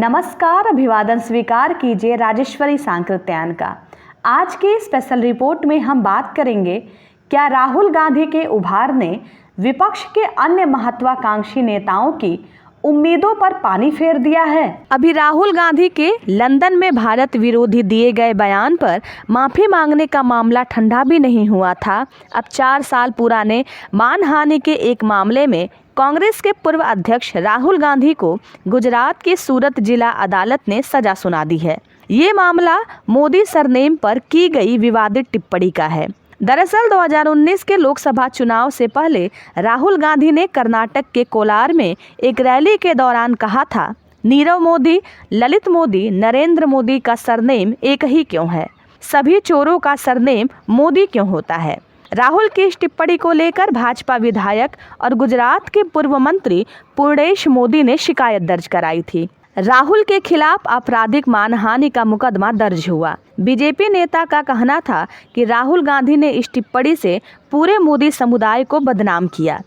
नमस्कार, अभिवादन स्वीकार कीजिए राजेश्वरी सांकृत्यायन का। आज की स्पेशल रिपोर्ट में हम बात करेंगे, क्या राहुल गांधी के उभार ने विपक्ष के अन्य महत्वाकांक्षी नेताओं की उम्मीदों पर पानी फेर दिया है। अभी राहुल गांधी के लंदन में भारत विरोधी दिए गए बयान पर माफी मांगने का मामला ठंडा भी नहीं हुआ था। अब 4 साल पुराने मानहानि के एक मामले में कांग्रेस के पूर्व अध्यक्ष राहुल गांधी को गुजरात की सूरत जिला अदालत ने सजा सुना दी है। ये मामला मोदी सरनेम पर की गई विवादित टिप्पणी का है। दरअसल 2019 के लोकसभा चुनाव से पहले राहुल गांधी ने कर्नाटक के कोलार में एक रैली के दौरान कहा था, नीरव मोदी, ललित मोदी, नरेंद्र मोदी का सरनेम एक ही क्यों है? सभी चोरों का सरनेम मोदी क्यों होता है? राहुल की इस टिप्पणी को लेकर भाजपा विधायक और गुजरात के पूर्व मंत्री पूर्णेश मोदी ने शिकायत दर्ज कराई थी। राहुल के खिलाफ आपराधिक मानहानि का मुकदमा दर्ज हुआ। बीजेपी नेता का कहना था कि राहुल गांधी ने इस टिप्पणी से पूरे मोदी समुदाय को बदनाम किया।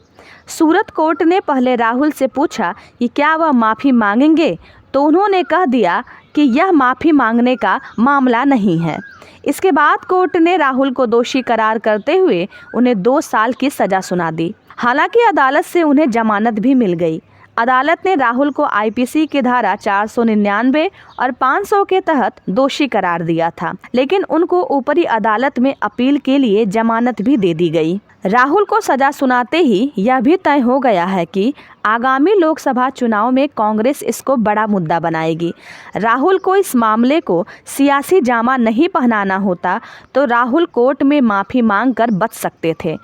सूरत कोर्ट ने पहले राहुल से पूछा कि क्या वह माफी मांगेंगे, तो उन्होंने कह दिया कि यह माफी मांगने का मामला नहीं है। इसके बाद कोर्ट ने राहुल को दोषी करार करते हुए उन्हें 2 साल की सजा सुना दी। हालांकि अदालत से उन्हें जमानत भी मिल गई। अदालत ने राहुल को आईपीसी की धारा 499 और 500 के तहत दोषी करार दिया था, लेकिन उनको ऊपरी अदालत में अपील के लिए जमानत भी दे दी गई। राहुल को सजा सुनाते ही यह भी तय हो गया है कि आगामी लोकसभा चुनाव में कांग्रेस इसको बड़ा मुद्दा बनाएगी। राहुल को इस मामले को सियासी जामा नहीं पहनाना होता तो राहुल कोर्ट में माफी मांगकर बच सकते थे,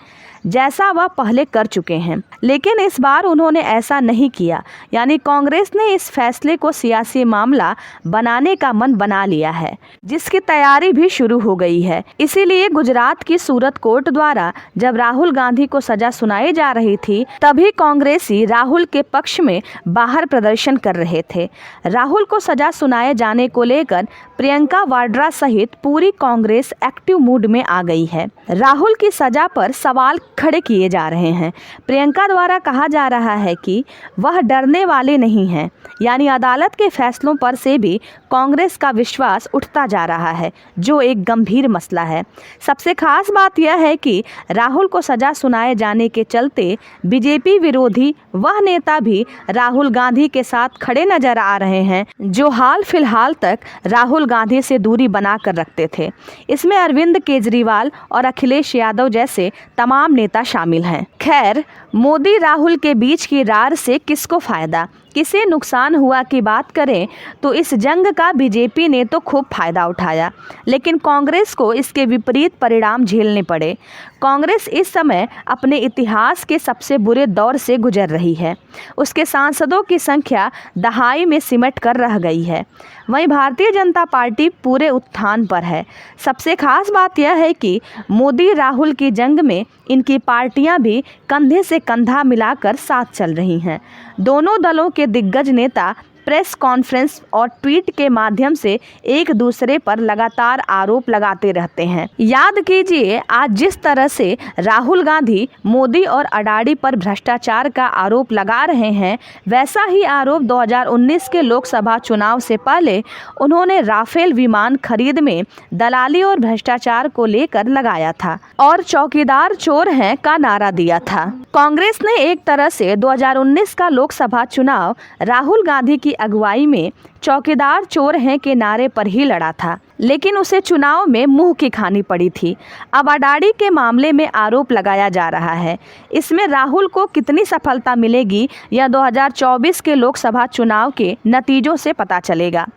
जैसा वह पहले कर चुके हैं, लेकिन इस बार उन्होंने ऐसा नहीं किया। यानी कांग्रेस ने इस फैसले को सियासी मामला बनाने का मन बना लिया है, जिसकी तैयारी भी शुरू हो गई है। इसीलिए गुजरात की सूरत कोर्ट द्वारा जब राहुल गांधी को सजा सुनाई जा रही थी, तभी कांग्रेसी राहुल के पक्ष में बाहर प्रदर्शन कर रहे थे। राहुल को सजा सुनाए जाने को लेकर प्रियंका वाड्रा सहित पूरी कांग्रेस एक्टिव मूड में आ गई है। राहुल की सजा पर सवाल खड़े किए जा रहे हैं। प्रियंका द्वारा कहा जा रहा है कि वह डरने वाले नहीं हैं, यानी अदालत के फैसलों पर से भी कांग्रेस का विश्वास उठता जा रहा है, जो एक गंभीर मसला है। सबसे खास बात यह है कि राहुल को सजा सुनाए जाने के चलते बीजेपी विरोधी वह नेता भी राहुल गांधी के साथ खड़े नजर आ रहे हैं, जो हाल फिलहाल तक राहुल गांधी से दूरी बनाकर रखते थे। इसमें अरविंद केजरीवाल और अखिलेश यादव जैसे तमाम नेता शामिल हैं। खैर, मोदी राहुल के बीच की रार से किसको फायदा, किसे नुकसान हुआ की बात करें तो इस जंग का बीजेपी ने तो खूब फायदा उठाया, लेकिन कांग्रेस को इसके विपरीत परिणाम झेलने पड़े। कांग्रेस इस समय अपने इतिहास के सबसे बुरे दौर से गुजर रही है। उसके सांसदों की संख्या दहाई में सिमट कर रह गई है। वहीं भारतीय जनता पार्टी पूरे उत्थान पर है। सबसे खास बात यह है कि मोदी राहुल की जंग में इनकी पार्टियां भी कंधे से कंधा मिलाकर साथ चल रही हैं। दोनों दलों के दिग्गज नेता प्रेस कॉन्फ्रेंस और ट्वीट के माध्यम से एक दूसरे पर लगातार आरोप लगाते रहते हैं। याद कीजिए, आज जिस तरह से राहुल गांधी मोदी और अडानी पर भ्रष्टाचार का आरोप लगा रहे हैं, वैसा ही आरोप 2019 के लोकसभा चुनाव से पहले उन्होंने राफेल विमान खरीद में दलाली और भ्रष्टाचार को लेकर लगाया था और चौकीदार चोर हैं का नारा दिया था। कांग्रेस ने एक तरह से 2019 का लोकसभा चुनाव राहुल गांधी की अगुवाई में चौकीदार चोर हैं के नारे पर ही लड़ा था, लेकिन उसे चुनाव में मुंह की खानी पड़ी थी। अब अडानी के मामले में आरोप लगाया जा रहा है। इसमें राहुल को कितनी सफलता मिलेगी यह 2024 के लोकसभा चुनाव के नतीजों से पता चलेगा।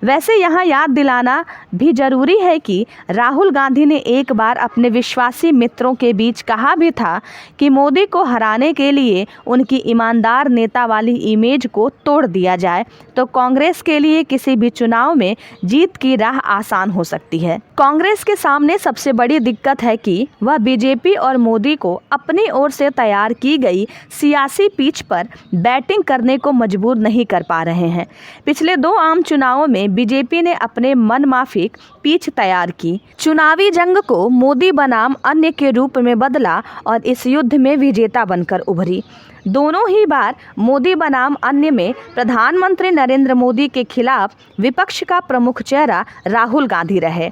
वैसे यहाँ याद दिलाना भी जरूरी है कि राहुल गांधी ने एक बार अपने विश्वासी मित्रों के बीच कहा भी था कि मोदी को हराने के लिए उनकी ईमानदार नेता वाली इमेज को तोड़ दिया जाए तो कांग्रेस के लिए किसी भी चुनाव में जीत की राह आसान हो सकती है। कांग्रेस के सामने सबसे बड़ी दिक्कत है कि वह बीजेपी और मोदी को अपनी ओर से तैयार की गई सियासी पिच पर बैटिंग करने को मजबूर नहीं कर पा रहे हैं। पिछले 2 आम चुनावों में बीजेपी ने अपने मनमाफिक पिच तैयार की, चुनावी जंग को मोदी बनाम अन्य के रूप में बदला और इस युद्ध में विजेता बनकर उभरी। दोनों ही बार मोदी बनाम अन्य में प्रधानमंत्री नरेंद्र मोदी के खिलाफ विपक्ष का प्रमुख चेहरा राहुल गांधी रहे।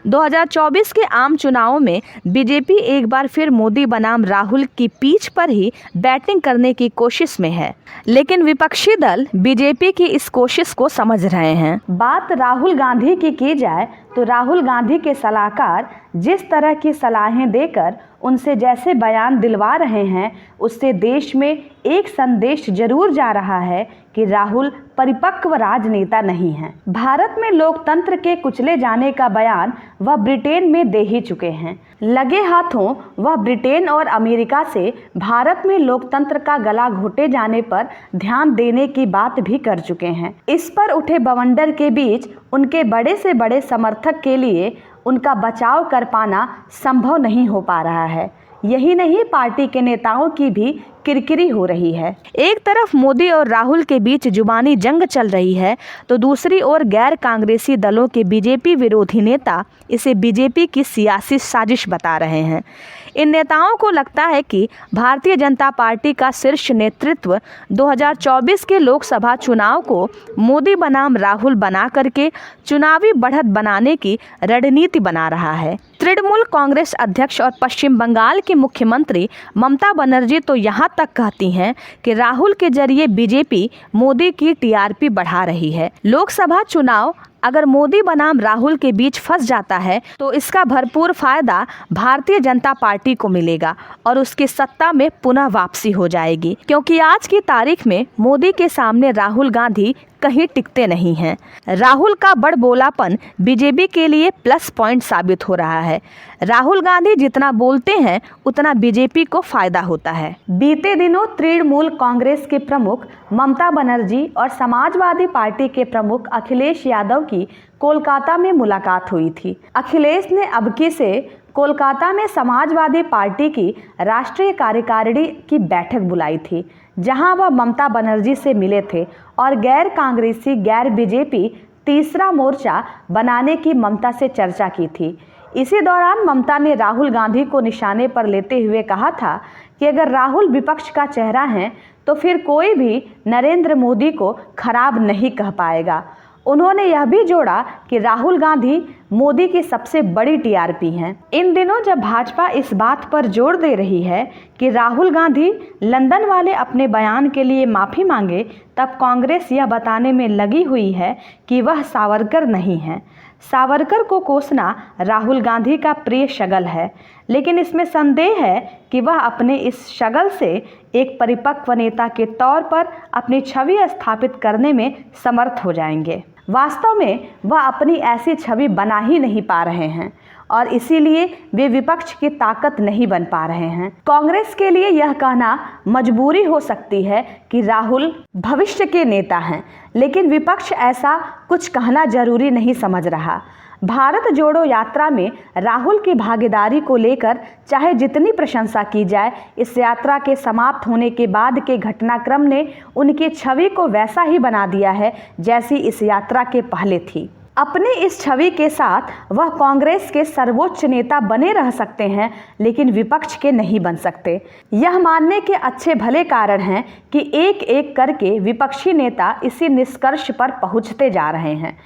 2024 के आम चुनावों में बीजेपी एक बार फिर मोदी बनाम राहुल की पीठ पर ही बैटिंग करने की कोशिश में है, लेकिन विपक्षी दल बीजेपी की इस कोशिश को समझ रहे हैं। बात राहुल गांधी की जाए तो राहुल गांधी के सलाहकार जिस तरह की सलाहें देकर उनसे जैसे बयान दिलवा रहे हैं, उससे देश में एक संदेश जरूर जा रहा है कि राहुल परिपक्व राजनेता नहीं हैं। भारत में लोकतंत्र के कुचले जाने का बयान वह ब्रिटेन में दे ही चुके हैं। लगे हाथों वह ब्रिटेन और अमेरिका से भारत में लोकतंत्र का गला घोटे जाने पर ध्यान देने की बात भी कर चुके हैं। इस पर उठे बवंडर के बीच उनके बड़े से बड़े समर्थक के लिए उनका बचाव कर पाना संभव नहीं हो पा रहा है। यही नहीं, पार्टी के नेताओं की भी किरकिरी हो रही है। एक तरफ मोदी और राहुल के बीच जुबानी जंग चल रही है, तो दूसरी ओर गैर कांग्रेसी दलों के बीजेपी विरोधी नेता इसे बीजेपी की सियासी साजिश बता रहे हैं। इन नेताओं को लगता है कि भारतीय जनता पार्टी का शीर्ष नेतृत्व 2024 के लोकसभा चुनाव को मोदी बनाम राहुल बना करके चुनावी बढ़त बनाने की रणनीति बना रहा है। तृणमूल कांग्रेस अध्यक्ष और पश्चिम बंगाल की मुख्यमंत्री ममता बनर्जी तो यहाँ तक कहती हैं कि राहुल के जरिए बीजेपी मोदी की टीआरपी बढ़ा रही है। लोकसभा चुनाव अगर मोदी बनाम राहुल के बीच फंस जाता है तो इसका भरपूर फायदा भारतीय जनता पार्टी को मिलेगा और उसकी सत्ता में पुनः वापसी हो जाएगी, क्योंकि आज की तारीख में मोदी के सामने राहुल गांधी कहीं टिकते नहीं हैं। राहुल का बड़बोलापन बीजेपी के लिए प्लस पॉइंट साबित हो रहा है। राहुल गांधी जितना बोलते हैं उतना बीजेपी को फायदा होता है। बीते दिनों तृणमूल कांग्रेस के प्रमुख ममता बनर्जी और समाजवादी पार्टी के प्रमुख अखिलेश यादव की कोलकाता में मुलाकात हुई थी। अखिलेश ने अबकी से कोलकाता में समाजवादी पार्टी की राष्ट्रीय कार्यकारिणी की बैठक बुलाई थी, जहां वह ममता बनर्जी से मिले थे और गैर कांग्रेसी गैर बीजेपी तीसरा मोर्चा बनाने की ममता से चर्चा की थी। इसी दौरान ममता ने राहुल गांधी को निशाने पर लेते हुए कहा था कि अगर राहुल विपक्ष का चेहरा है तो फिर कोई भी नरेंद्र मोदी को खराब नहीं कह पाएगा। उन्होंने यह भी जोड़ा कि राहुल गांधी मोदी की सबसे बड़ी टीआरपी हैं। इन दिनों जब भाजपा इस बात पर जोर दे रही है कि राहुल गांधी लंदन वाले अपने बयान के लिए माफ़ी मांगे, तब कांग्रेस यह बताने में लगी हुई है कि वह सावरकर नहीं है। सावरकर को कोसना राहुल गांधी का प्रिय शगल है, लेकिन इसमें संदेह है कि वह अपने इस शगल से एक परिपक्व नेता के तौर पर अपनी छवि स्थापित करने में समर्थ हो जाएंगे। वास्तव में वह अपनी ऐसी छवि बना ही नहीं पा रहे हैं और इसीलिए वे विपक्ष की ताकत नहीं बन पा रहे हैं। कांग्रेस के लिए यह कहना मजबूरी हो सकती है कि राहुल भविष्य के नेता हैं, लेकिन विपक्ष ऐसा कुछ कहना जरूरी नहीं समझ रहा। भारत जोड़ो यात्रा में राहुल की भागीदारी को लेकर चाहे जितनी प्रशंसा की जाए, इस यात्रा के समाप्त होने के बाद के घटनाक्रम ने उनकी छवि को वैसा ही बना दिया है जैसी इस यात्रा के पहले थी। अपनी इस छवि के साथ वह कांग्रेस के सर्वोच्च नेता बने रह सकते हैं, लेकिन विपक्ष के नहीं बन सकते। यह मानने के अच्छे भले कारण हैं कि एक एक करके विपक्षी नेता इसी निष्कर्ष पर पहुंचते जा रहे हैं।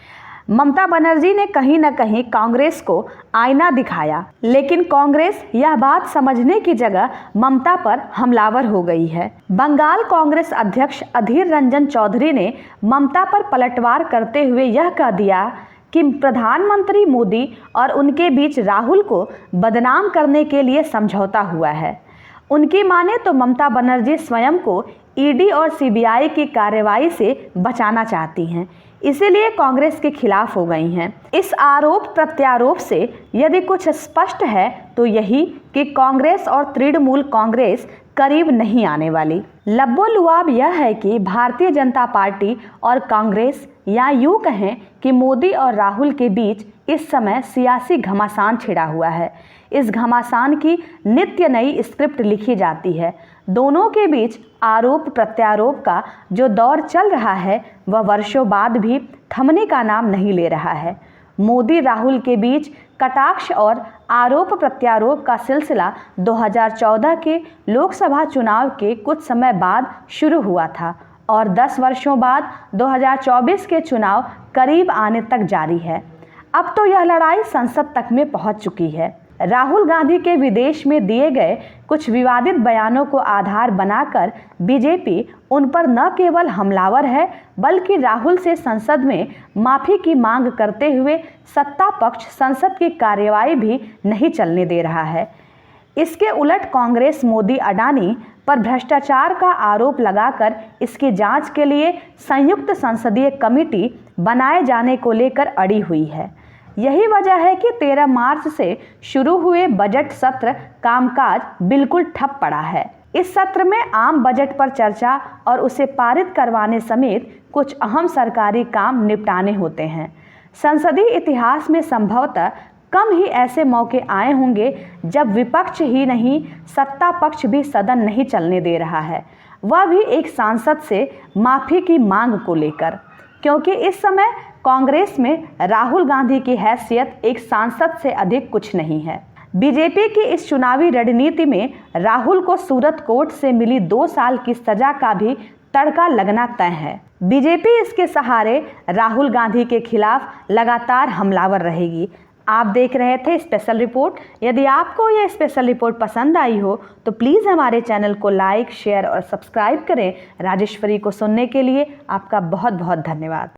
ममता बनर्जी ने कहीं न कहीं कांग्रेस को आईना दिखाया, लेकिन कांग्रेस यह बात समझने की जगह ममता पर हमलावर हो गई है। बंगाल कांग्रेस अध्यक्ष अधीर रंजन चौधरी ने ममता पर पलटवार करते हुए यह कह दिया कि प्रधानमंत्री मोदी और उनके बीच राहुल को बदनाम करने के लिए समझौता हुआ है। उनकी माने तो ममता बनर्जी स्वयं को ईडी और सीबीआई की कार्रवाई से बचाना चाहती हैं, इसीलिए कांग्रेस के खिलाफ हो गई हैं। इस आरोप प्रत्यारोप से यदि कुछ स्पष्ट है तो यही कि कांग्रेस और तृणमूल कांग्रेस करीब नहीं आने वाली। लब्बो-लुआब यह है कि भारतीय जनता पार्टी और कांग्रेस, या यूँ कहें कि मोदी और राहुल के बीच इस समय सियासी घमासान छिड़ा हुआ है। इस घमासान की नित्य नई स्क्रिप्ट लिखी जाती है। दोनों के बीच आरोप प्रत्यारोप का जो दौर चल रहा है वह वर्षों बाद भी थमने का नाम नहीं ले रहा है। मोदी राहुल के बीच कटाक्ष और आरोप प्रत्यारोप का सिलसिला 2014 के लोकसभा चुनाव के कुछ समय बाद शुरू हुआ था और 10 वर्षों बाद 2024 के चुनाव करीब आने तक जारी है। अब तो यह लड़ाई संसद तक में पहुंच चुकी है। राहुल गांधी के विदेश में दिए गए कुछ विवादित बयानों को आधार बनाकर बीजेपी उन पर न केवल हमलावर है बल्कि राहुल से संसद में माफी की मांग करते हुए सत्ता पक्ष संसद की कार्यवाही भी नहीं चलने दे रहा है। इसके उलट कांग्रेस मोदी अडानी पर भ्रष्टाचार का आरोप लगाकर इसकी जांच के लिए संयुक्त संसदीय कमेटी बनाए जाने को लेकर अड़ी हुई है। यही वजह है कि 13 मार्च से शुरू हुए बजट सत्र कामकाज बिल्कुल ठप पड़ा है। इस सत्र में आम बजट पर चर्चा और उसे पारित करवाने समेत कुछ अहम सरकारी काम निपटाने होते हैं। संसदीय इतिहास में संभवतः कम ही ऐसे मौके आए होंगे जब विपक्ष ही नहीं सत्ता पक्ष भी सदन नहीं चलने दे रहा है, वह भी एक सांसद से माफी की मांग को लेकर, क्योंकि इस समय कांग्रेस में राहुल गांधी की हैसियत एक सांसद से अधिक कुछ नहीं है। बीजेपी की इस चुनावी रणनीति में राहुल को सूरत कोर्ट से मिली 2 साल की सजा का भी तड़का लगना तय है। बीजेपी इसके सहारे राहुल गांधी के खिलाफ लगातार हमलावर रहेगी। आप देख रहे थे स्पेशल रिपोर्ट। यदि आपको यह स्पेशल रिपोर्ट पसंद आई हो तो प्लीज़ हमारे चैनल को लाइक, शेयर और सब्सक्राइब करें। राजेश्वरी को सुनने के लिए आपका बहुत बहुत धन्यवाद।